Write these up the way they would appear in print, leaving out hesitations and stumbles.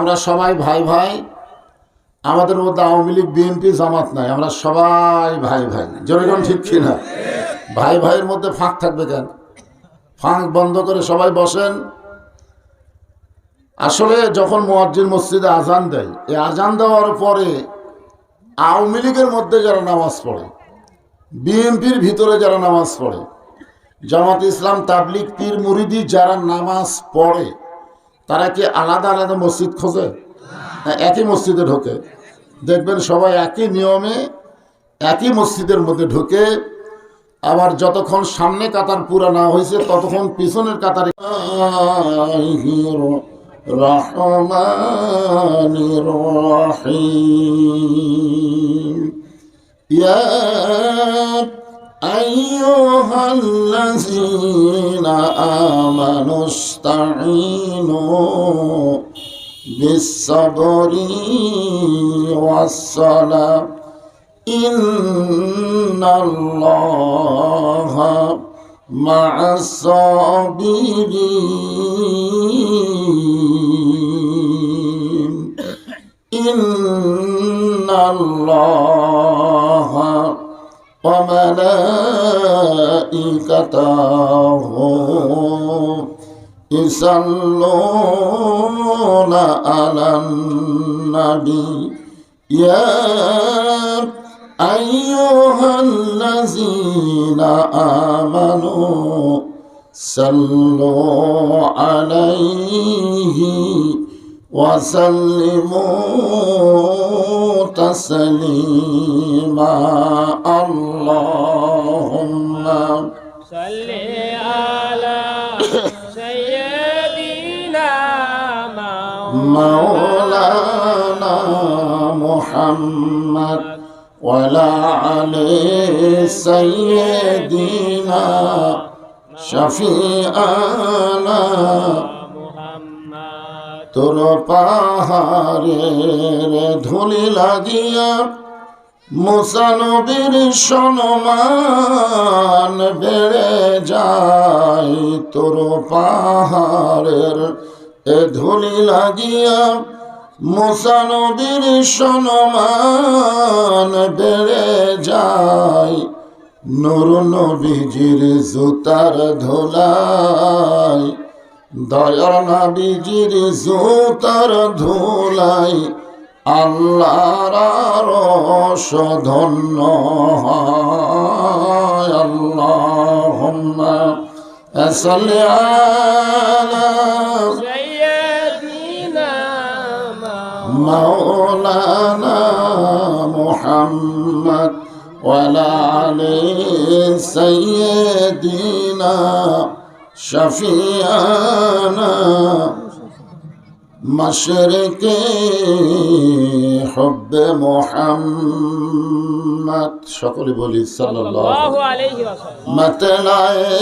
আমরা সবাই ভাই ভাই, আমাদের মধ্যে আওয়ামী লীগ বিএনপি জামাত নাই, আমরা সবাই ভাই ভাই। যেরকম ঠিক কিনা? ভাই ভাইয়ের মধ্যে ফাঁক থাকবে কেন? ফাঁক বন্ধ করে সবাই বসেন। আসলে যখন মুয়াজ্জিন মসজিদে আজান দেয়, এই আজান দেওয়ার পরে আওয়ামী লীগের মধ্যে যারা নামাজ পড়ে, বিএনপির ভিতরে যারা নামাজ পড়ে, জামাত ইসলাম তাবলিগ পীর মুরিদি যারা নামাজ পড়ে, তারা কি আলাদা আলাদা মসজিদ খোঁজে? একই মসজিদে ঢোকে। দেখবেন সবাই একই নিয়মে একই মসজিদের মধ্যে ঢুকে। আবার যতক্ষণ সামনে কাতার পুরা না হয়েছে ততক্ষণ পিছনের কাতারে রহমানির রহিম ইয়া আইয়ুহাল্লাযীনা আমানুস্তাঈনু বিস-সাবরি ওয়াস-সালাহ ইন্নাল্লাহা মা'আস-সাবিরিন ইন্নাল্লাহা ওয়া মালাইকাতাহু ইসাল্লুনা আলান নাবী ইয়া আইয়ুহাল্লাযীনা আমানু সাল্লু আলাইহি ওয়া সাল্লিমু তাসলিমা আল্লাহুম্মা সাল্লি আলা সাইয়্যিদিনা মাওলানা মুহাম্মদ ওয়ালা আলি সাইয়্যিদিনা শাফিআনা মুহাম্মদ। তোর পাহাড়ের ধুলি লাগিয়া মুসা নবীর সম্মান বেড়ে যায়। তোর পাহাড়ের ধুলি লাগিয়া মুসা নবীর সম্মান বেড়ে যায়। নূর নবীজির জুতার ধুলাই, দয়ার নবীজির জুতার ধুলাই আল্লাহর আরশ ধন্য হয়। আল্লাহুম্মা সাল্লি আলা সাইয়্যিদিনা মাওলানা মুহাম্মদ ওয়ালা আলি সাইয়্যিদিনা শাফিআনা মাশরিকে হুব্বে মুহাম্মদ। সকলে বলি সাল্লাল্লাহু আলাইহি ওয়াসাল্লাম। मतलाए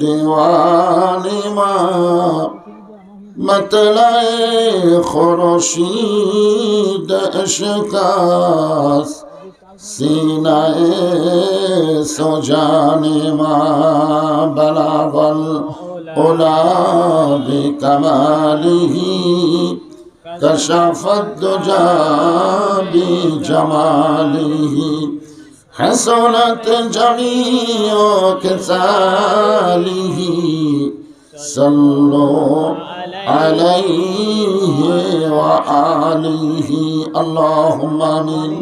दीवानी मतलाए खुर्शीद इश्कास सीनाए सुजाने बलागल उला बिकमालिही कशफत दुजा बिजमालिही हसनत जमीओ किसालिही सल्लो अलैहि व आलिहि अल्लाहुम्मा आमीन।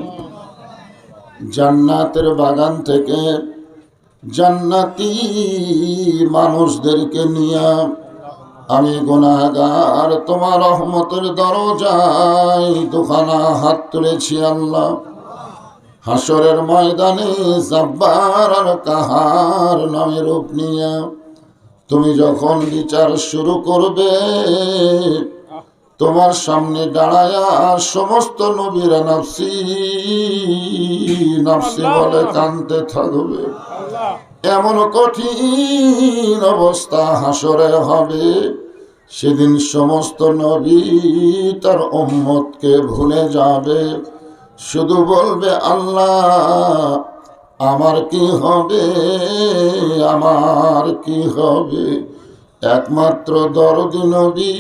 জান্নাতের বাগান থেকে জান্নাতি মানুষদেরকে নিয়ে আমি গুনাহগার তোমার রহমতের দরজায় দুখানা হাত তুলেছি আল্লাহ। হাসরের ময়দানে জব্বার আর কাহার নামে রূপ নিয়ে তুমি যখন বিচার শুরু করবে, তোমার সামনে দাঁড়ায়া সমস্ত নবীরা নফসি নফসি বলে কাঁদতে থাকবে। এমন কঠিন অবস্থা হাসরে হবে, সেদিন সমস্ত নবী তার উম্মতকে ভুলে যাবে, শুধু বলবে আল্লাহ আমার কি হবে, আমার কি হবে। একমাত্র দরদি নবী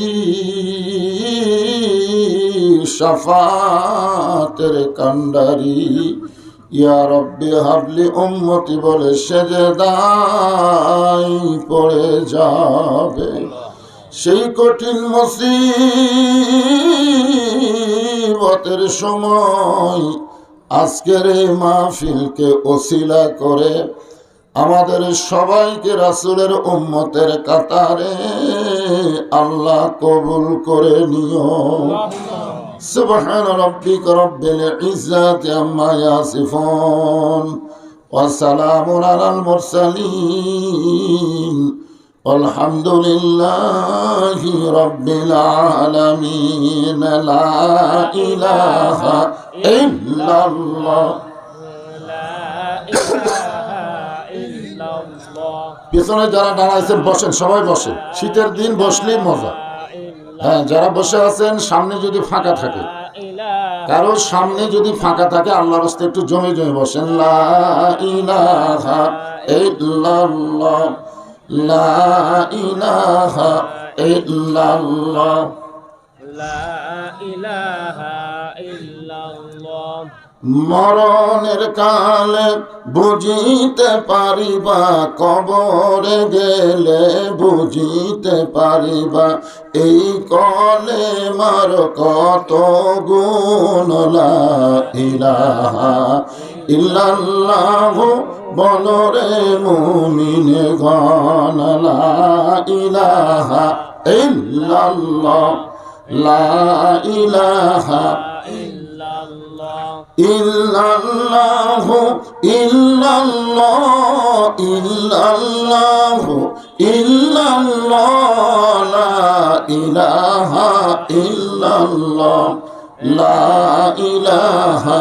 শাফাতের কান্ডারি ইয়া রব্বি হাবলি উম্মতি বলে সেজদায় পড়ে যাবে। সেই কঠিন মুসিবতের সময় আজকের এই মাহফিলকে ওসিলা করে আমাদের সবাইকে রাসূলের উম্মতের কাতারে আল্লাহ কবুল করে নিও। সুবহান রাব্বিকা রাব্বিল ইজ্জাতি আম্মা ইয়াসিফুন ওয়া সালামুন আলাল মুরসালিন আলহামদুলিল্লাহি রাব্বিল আলামিন। লা ইলাহা ইল্লাল্লাহ। পিছনে যারা দাঁড়াইছেন বসেন, সবাই বসেন, শীতের দিন বসলেই মজা। হ্যাঁ, যারা বসে আছেন সামনে যদি ফাঁকা থাকে, কারো সামনে যদি ফাঁকা থাকে আল্লাহর রাস্তায় একটু জমে জমে বসেন। লা ইলাহা ইল্লাল্লাহ, লা ইলাহা ইল্লাল্লাহ, লা ইলাহা ইল্লাল্লাহ। মরণের কালে বুঝিতে পারিবা, কবরে গেলে বুঝিতে পারিবা, এই কলে মার কত গুণ। লা ইলাহা ইল্লাল্লাহু বলরে মুমিনে গণ। লা ইলাহা ইল্লাল্লাহ, লা ইলাহা ইল্লাল্লাহু ইল্লাল্লাহ, ইল্লাল্লাহু ইল্লাল্লাহ, লা ইলাহা ইল্লাল্লাহ, লা ইলাহা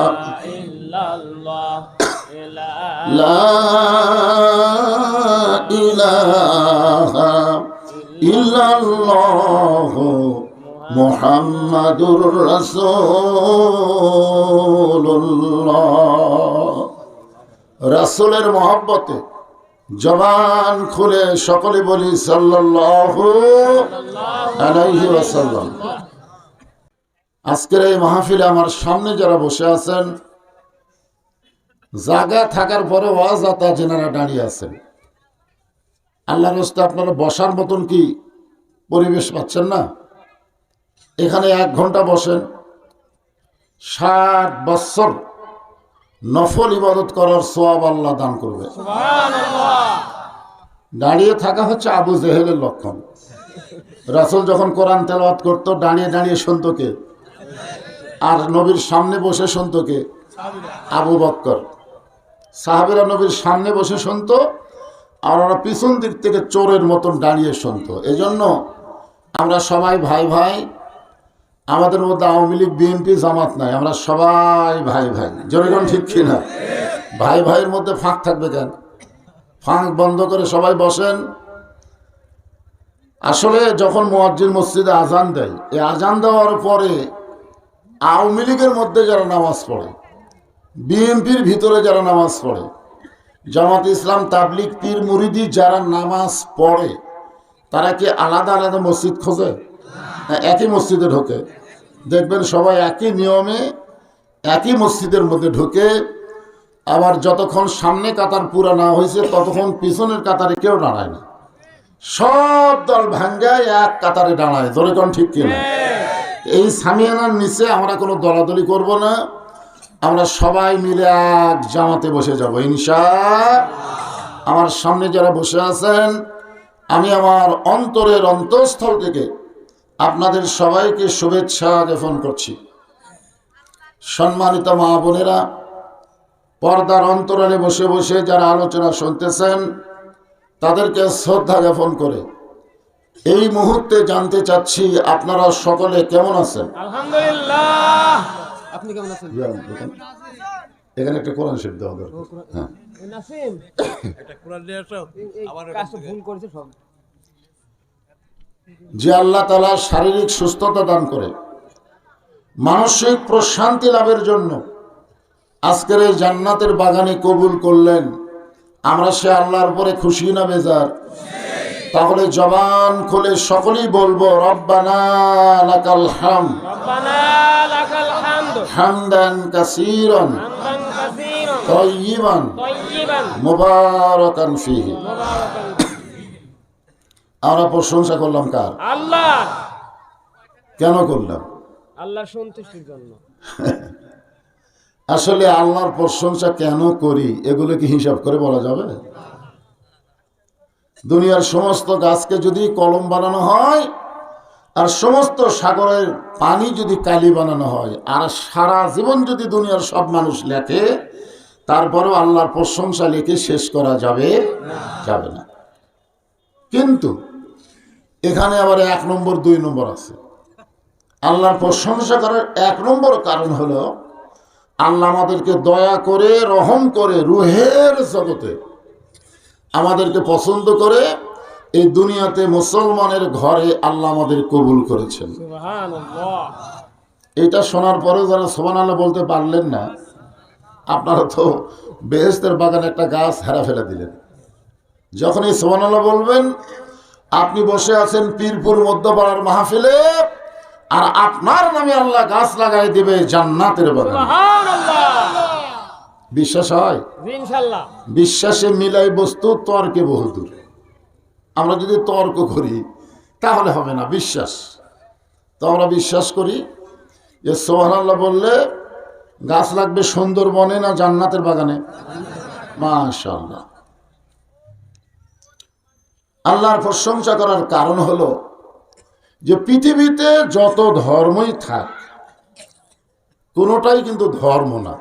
ইল্লাল্লাহ, লা ইলাহা ইল্লাল্লাহ মুহাম্মাদুর রাসূলুল্লাহ। রাসূলের মহব্বতে জবান খুলে সকলে বলি সাল্লাল্লাহু আলাইহি ওয়াসাল্লাম। আজকের এই মাহফিলে আমার সামনে যারা বসে আছেন, জায়গা থাকার পরে ওয়াজাতা যেনারা দাঁড়িয়ে আছেন, আল্লাহর রাস্তায় আপনারা বসার মতন কি পরিবেশ পাচ্ছেন না? এখানে 1 ঘন্টা বসেন, 60 বছর নফল ইবাদত করার সওয়াব আল্লাহ দান করবে। দাঁড়িয়ে থাকা হচ্ছে আবু জেহেলের লক্ষণ। রাসূল যখন কোরআন তেলাওয়াত করতো দাঁড়িয়ে দাঁড়িয়ে শুনতো কে? আর নবীর সামনে বসে শুনতো কে? আবু বকর। সাহাবীরা নবীর সামনে বসে শুনতো, আর ওরা পিছন দিক থেকে চোরের মতন দাঁড়িয়ে শুনতো। এজন্য আমরা সবাই ভাই ভাই, আমাদের মধ্যে আওয়ামী লীগ বিএনপি জামাত নাই, আমরা সবাই ভাই ভাই। জনগণ ঠিক কিনা? ভাই ভাইয়ের মধ্যে ফাঁক থাকবে কেন? ফাঁক বন্ধ করে সবাই বসেন। আসলে যখন মুয়াজ্জিন মসজিদে আজান দেয়, এই আজান দেওয়ার পরে আওয়ামী লীগের মধ্যে যারা নামাজ পড়ে, বিএনপির ভিতরে যারা নামাজ পড়ে, জামাত ইসলাম তাবলিগ পীর মুরিদি যারা নামাজ পড়ে, তারা কি আলাদা আলাদা মসজিদ খোঁজে? একই মসজিদে ঢোকে। দেখবেন সবাই একই নিয়মে একই মসজিদের মধ্যে ঢুকে। আবার যতক্ষণ সামনে কাতার পুরা না হয়েছে ততক্ষণ পিছনের কাতারে কেউ দাঁড়ায় না, সব দল ভাঙ্গায় এক কাতারে দাঁড়ায়। জোরে কোন ঠিক কিনা? এই সামিয়ানার নিচে আমরা কোনো দলাদলি করব না, আমরা সবাই মিলে এক জামাতে বসে যাব ইনশাআল্লাহ। আমার সামনে যারা বসে আছেন, আমি আমার অন্তরের অন্তঃস্থল থেকে আপনাদের সবাইকে শুভেচ্ছা জ্ঞাপন করছি। সম্মানিত মা বোনেরা, পর্দার অন্তরালে বসে বসে যারা আলোচনা শুনতেছেন, তাদেরকে শ্রদ্ধা জ্ঞাপন করে এই মুহূর্তে জানতে চাচ্ছি আপনারা সকলে কেমন আছেন? আলহামদুলিল্লাহ। আপনি কেমন আছেন? এখানে একটা কোরআন শরীফ দেওয়া দরকার। হ্যাঁ, নাসিম একটা কোরআন দিয়ে আসো। আমার কাজটা ভুল করেছে সব। যে আল্লাহ তাআলা শারীরিক সুস্থতা দান করে মানসিক প্রশান্তি লাভের জন্য আজকের এই জান্নাতের বাগানে কবুল করলেন, আমরা সে আল্লাহর উপরে খুশি না বেজার? তাহলে জবান খুলে সকলেই বলবো রব্বানা লাকাল হামদ। রব্বানা লাকাল হামদু হামদান কাসীরান হামদান কাসীরান তাইয়িবান তাইয়িবান মুবারাকান ফীহি। মুবারাকান। আমরা প্রশংসা করলাম কার? আল্লাহ। কেন করলাম? আল্লাহর সন্তুষ্টির জন্য। আসলে আল্লাহর প্রশংসা কেন করি এগুলো কি হিসাব করে বলা যাবে? দুনিয়ার সমস্ত গাছকে যদি কলম বানানো হয় আর সমস্ত সাগরের পানি যদি কালি বানানো হয় আর সারা জীবন যদি দুনিয়ার সব মানুষ লেখে, তারপরেও আল্লাহর প্রশংসা লিখে শেষ করা যাবে না। কিন্তু এখানে আবার 1 নম্বর 2 নম্বর আছে। আল্লাহর প্রশংসা করার 1 নম্বর কারণ হলো আল্লাহ আমাদেরকে দয়া করে রহম করে রুহের জগতে আমাদেরকে পছন্দ করে এই দুনিয়াতে মুসলমানের ঘরে আল্লাহ আমাদের কবুল করেছেন। সুবহানাল্লাহ। এটা শোনার পরেও যারা সুবহানাল্লাহ বলতে পারলেন না, আপনারা তো বেহেশতের বাগানে একটা গাছ হেরা ফেলে দিলেন। যখন এই সুবহানাল্লাহ বলবেন, আপনি বসে আছেন পীরপুর মধ্যপাড়ার মাহফিলে আর আপনার নামে আল্লাহ গাছ লাগাই দিবে জান্নাতের বাগানে। সুবহানাল্লাহ। বিশ্বাস হয়? ইনশাআল্লাহ। বিশ্বাসে মিলাই বস্তু তর্কে বহুদূর। আমরা যদি তর্ক করি তাহলে হবে না বিশ্বাস। তো আমরা বিশ্বাস করি যে সুবহানাল্লাহ বললে গাছ লাগবে সুন্দরবনে না জান্নাতের বাগানে? মাশাআল্লাহ। আল্লাহর প্রশংসা করার কারণ হলো যে পৃথিবীতে যত ধর্মই থাক কোনোটাই কিন্তু ধর্ম না।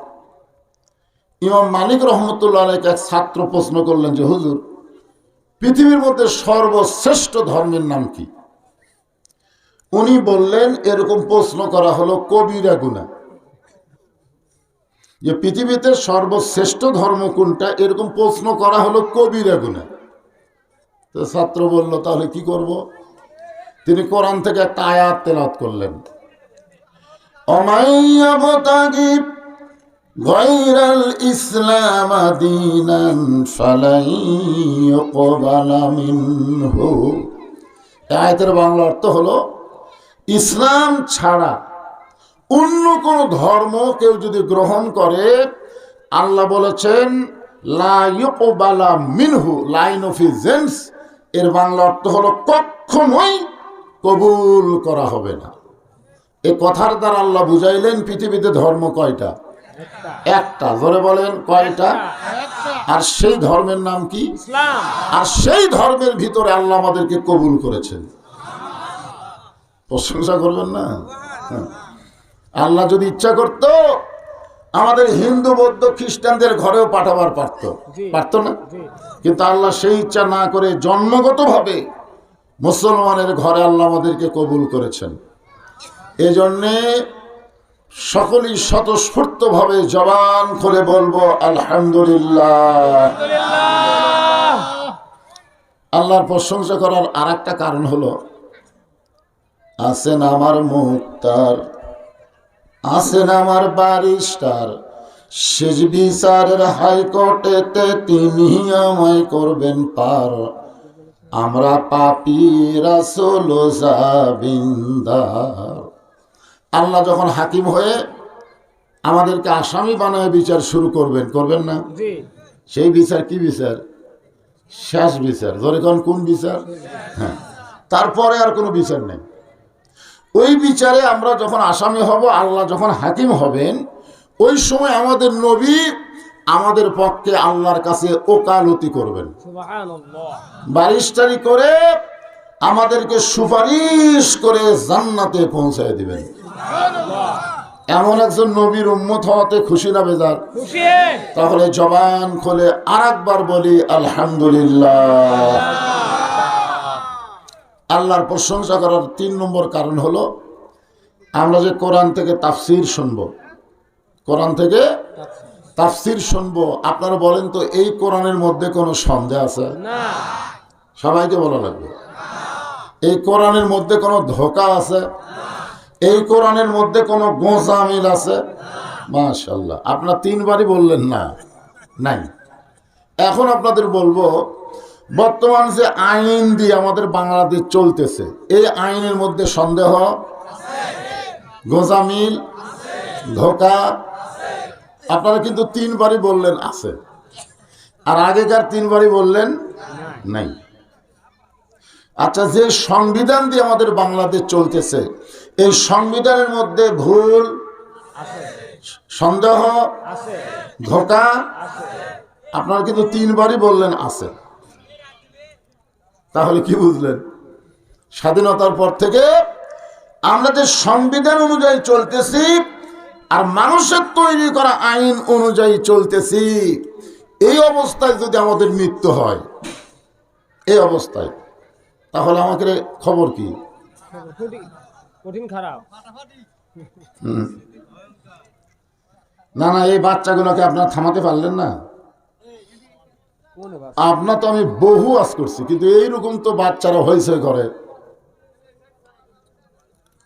ইমাম মালিক রহমতুল্লাহ আলাইহি এক ছাত্র প্রশ্ন করলেন যে হুজুর, পৃথিবীর মধ্যে সর্বশ্রেষ্ঠ ধর্মের নাম কি? উনি বললেন, এরকম প্রশ্ন করা হলো কবিরা গুনাহ, যে পৃথিবীতে সর্বশ্রেষ্ঠ ধর্ম কোনটা, এরকম প্রশ্ন করা হলো কবিরা গুনাহ। তো ছাত্র বলল তাহলে কি করব? তিনি কোরআন থেকে একটা আয়াত তেলাওয়াত করলেন, অমাইয়াবতাগি গায়রাল ইসলাম দীনান ফালাই ইউকবালা মিনহু। আয়াতের বাংলা অর্থ হলো, ইসলাম ছাড়া অন্য কোন ধর্ম কেউ যদি গ্রহণ করে, আল্লাহ বলেছেন লা ইউকবালা মিনহু, লাইন অফ জেন্স, এর বাংলা অর্থ হলো কখনোই কবুল করা হবে না। এই কথার দ্বারা আল্লাহ বুঝাইলেন পৃথিবীতে ধর্ম কয়টা? একটা। জোরে বলেন কয়টা? আর সেই ধর্মের নাম কি? ইসলাম। আর সেই ধর্মের ভিতরে আল্লাহ আমাদেরকে কবুল করেছেন। প্রশংসা করবেন না? হ্যাঁ। আল্লাহ যদি ইচ্ছা করত আমাদের হিন্দু বৌদ্ধ খ্রিস্টানদের ঘরেও পাঠাবার পারত না? কিন্তু আল্লাহ সেই ইচ্ছা না করে জন্মগতভাবে মুসলমানের ঘরে আল্লাহ আমাদেরকে কবুল করেছেন। এজন্যে সকলেই স্বতঃস্ফূর্তভাবে জবান খুলে বলবো আলহামদুলিল্লাহ। আল্লাহর প্রশংসা করার আর একটা কারণ হলো, আছেন আমার মুক্তার, আছেন আমার ব্যারিস্টার, শেষ বিচারের হাইকোর্টেতে তিনি আমায় করবেন পার, আমরা পাপী রাসূল জাবিন্দার। আল্লাহ যখন হাকিম হয়ে আমাদেরকে আসামি বানায় বিচার শুরু করবেন না? সেই বিচার কি বিচার? শেষ বিচার। ধরে কোন বিচার? হ্যাঁ, তারপরে আর কোনো বিচার নেই। ওই বিচারে আমরা যখন আসামি হব, আল্লাহ যখন হাকিম হবেন, ওই সময় আমাদের নবী আমাদের পক্ষে আল্লাহর কাছে ওকালতি করবেন, ব্যারিস্টারি করে আমাদেরকে সুপারিশ করে জান্নাতে পৌঁছায় দিবেন। এমন একজন নবীর উম্মত হওয়াতে খুশি না বেজার? তাহলে জবান খুলে আরেকবার বলি আলহামদুলিল্লাহ। আল্লাহর প্রশংসা করার 3 নম্বর কারণ হলো, আমরা যে কোরআন থেকে তাফসির শুনবো, কোরআন থেকে তাফসির শুনবো, আপনারা বলেন তো এই কোরআনের মধ্যে কোনো সন্দেহ আছে? সবাইকে বলা লাগবে। এই কোরআনের মধ্যে কোনো ধোঁকা আছে? এই কোরআনের মধ্যে কোনো গোঁজামিল আছে? মাশাআল্লাহ। আপনারা 3 বারই বললেন না, নাই। এখন আপনাদের বলবো, বর্তমান যে আইন দিয়ে আমাদের বাংলাদেশ চলতেছে, এই আইনের মধ্যে সন্দেহ, গোঁজামিল ধোঁকা আপনারা কিন্তু 3 বারই বললেন আছে, আর আগেকার 3 বারই বললেন নাই। আচ্ছা, যে সংবিধান দিয়ে আমাদের বাংলাদেশ চলতেছে, এই সংবিধানের মধ্যে ভুল, সন্দেহ, আছে ধোঁকা আছে আপনারা কিন্তু 3 বারই বললেন আছে। তাহলে কি বুঝলেন? স্বাধীনতার পর থেকে আমরা যে সংবিধান অনুযায়ী চলতেছি আর মানুষের তৈরি করা আইন অনুযায়ী চলতেছি, এই অবস্থায় যদি আমাদের মৃত্যু হয়, এই অবস্থায়, তাহলে আমাদের খবর কি? কঠিন কঠিন খারাপ। না না, এই বাচ্চাগুলোকে আপনারা থামাতে পারলেন না। কোন ভাষা? আপনার তো আমি বহু আজ করছি, কিন্তু এইরকম তো বাচ্চারা হয়েছে করে।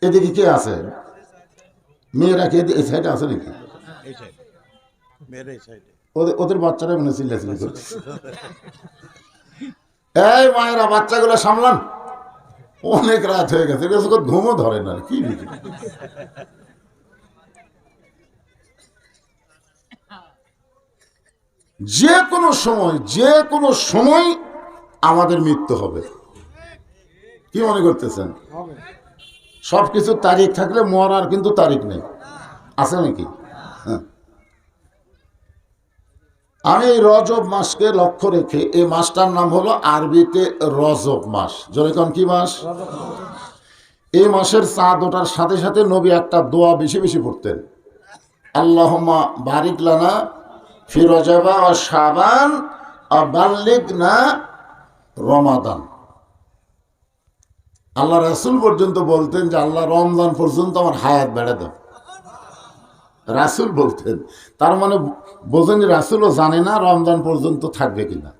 এদিকে কে আছে? মেয়েরা কে এই সাইডে আছে নাকি? এই সাইডে, মেয়ের এই সাইডে। ওদের বাচ্চারা মনে চিল্লাচিল্লি করছে। এই মায়েরা, বাচ্চাগুলো সামলান, অনেক রাত হয়ে গেছে, ঘুমও ধরে না। কি বিক্রি? যে কোনো সময় আমাদের মৃত্যু হবে। কি মনে করতেছেন? হবে। সবকিছু তারিখ থাকলে মরার কিন্তু তারিখ নেই, আছে নাকি? হ্যাঁ। আমি এই রজব মাসকে লক্ষ্য রেখে, এই মাসটার নাম হলো আরবিতে রজব মাস। যেরকম কি মাস? এই মাসের চাঁদ ওঠার সাথে সাথে নবী একটা দোয়া বেশি বেশি পড়তেন। আল্লাহুম্মা বারিক লানা ফি রজবা ওয়া শাবান ওয়া বাল্লিগনা রমাদান। আল্লাহ রাসূল পর্যন্ত বলতেন যে আল্লাহ রমজান পর্যন্ত আমার হায়াত বেড়ে দাও। রাসূল বলতেন, তার মানে বোঝেন যে রাসূলও জানে না রমজান পর্যন্ত থাকবে কিনা।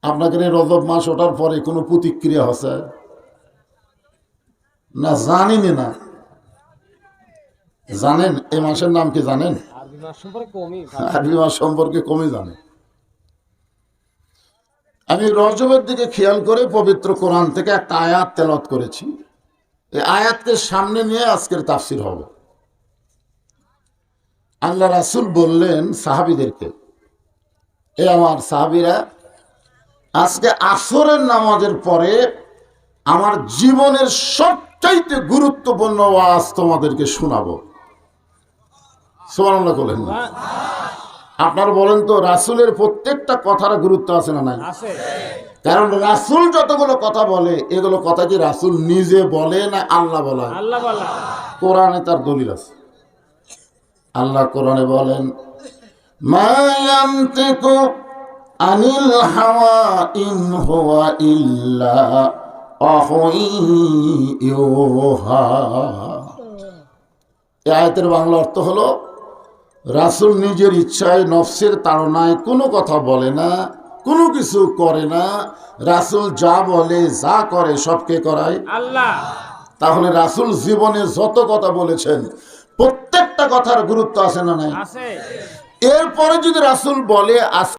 আপনাদের এই রজব মাস ওঠার পরে কোনো প্রতিক্রিয়া হচ্ছে না? জানিনি না? জানেন এই মাসের নাম কি জানেন? আরবি মাস সম্পর্কে কমই আরবি মাস সম্পর্কে কমই জানে। আমি রজবের দিকে খেয়াল করে পবিত্র কোরআন থেকে একটা আয়াত তেলাওয়াত করেছি। এই আয়াতকে সামনে নিয়ে আজকের তাফসীর হবে। আল্লাহ রাসূল বললেন সাহাবীদেরকে, এ আমার সাহাবীরা, আজকে আসরের নামাজের পরে আমার জীবনের সবচাইতে গুরুত্বপূর্ণ ওয়াজ তোমাদেরকে শোনাবো। সুবহানাল্লাহ বলেন না? আপনারা বলেন তো, রাসূলের প্রত্যেকটা কথার গুরুত্ব আছে না নাই? আছে। কারণ রাসূল যতগুলো কথা বলে, এগুলো কথা কি রাসূল নিজে বলে না আল্লাহ বলে? আল্লাহ বলা। কোরআনে তার দলিল আছে। আল্লাহ কোরআনে বলেন, মা ইয়ানতিকু আনিল হাওয়া ইন হুয়া ইল্লা ওয়াহয়ুন ইউহা। এই আয়াতের বাংলা অর্থ হলো, রাসূল নিজের ইচ্ছায় নফসের তাড়নায় কোনো কথা বলে না, কোনো কিছু করে না। রাসূল যা বলে যা করে সবকে করায় আল্লাহ। তাহলে রাসূল জীবনে যত কথা বলেছেন প্রত্যেকটা কথার গুরুত্ব আছে না নাই? আছে। এরপরে যদি রাসূল বলে আজ